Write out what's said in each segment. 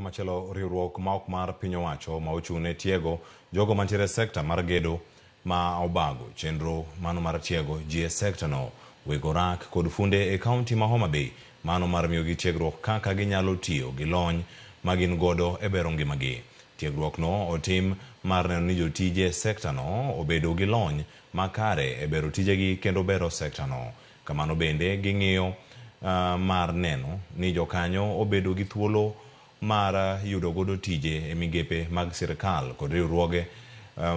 machelo riwruok ma ok mar piny owacho ma ochune tiego jogo mantiere sekta mar gedo ma obago chenro mano mar tiego ji sekta no wego rak kod funde e kaunti ma Homa Bay mano mar miyogi tiegruok kaka ginyalo tiyo gi lony ma gin godo e bero ngimagi. Tiegruok no otim mar neno ni jotije sekta no obedo gi lony makare e bero tijegi kendo bero sekta no. Kamano bende ging'iyo mar neno ni jokanyo obedo gi thuolo mar yudo godo tije e migepe mag sirkal kod riwruoge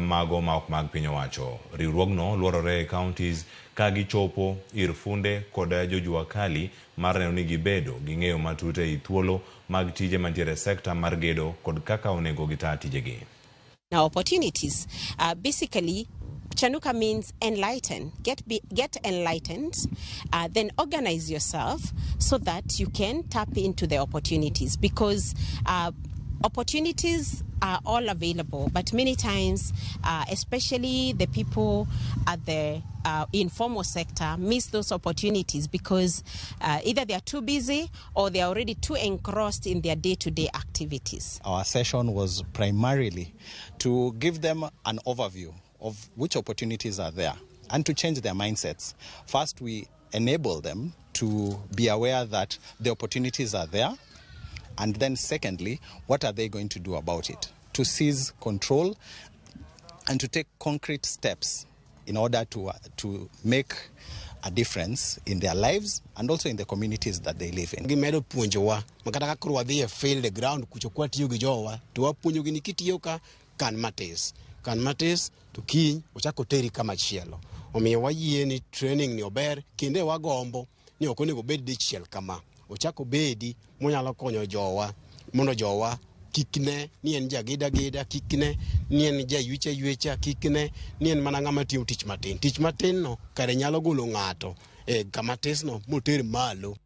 mago ma ok mag piny owacho. Riwruogno luorore e counties ka gichopo ir funde kod jojua kali mar neno ni gibedo gi ng'eyo matut e thuolo mag tije mantiere sekta mar gedo kod kaka onego gita tijegi. Now opportunities basically Chanuka means enlighten, get enlightened, then organize yourself so that you can tap into the opportunities, because opportunities are all available, but many times, especially the people at the informal sector, miss those opportunities because either they are too busy or they are already too engrossed in their day-to-day activities. Our session was primarily to give them an overview of which opportunities are there and to change their mindsets. First, we enable them to be aware that the opportunities are there, and then secondly, what are they going to do about it? To seize control and to take concrete steps in order to make a difference in their lives and also in the communities that they live in. Gimedo puonjowa makata ka koro wadhi e field ground kucho kwa tiyo gi jowa to wapuonjogi ni kitiyo ka kan matis to kiny ochako teri kama chielo. Omiyo wayie ni training ni ober kinde wagombo ni ok onego bed dichiel kama. Ochako bedi monyalo konyo jowa mondo jowa kikne ni en jageda kikne ni en jaywecha kikne ni en mana ng'ama tiyo tich matin no kare nyalo golo ng'ato kama tis no moter malo.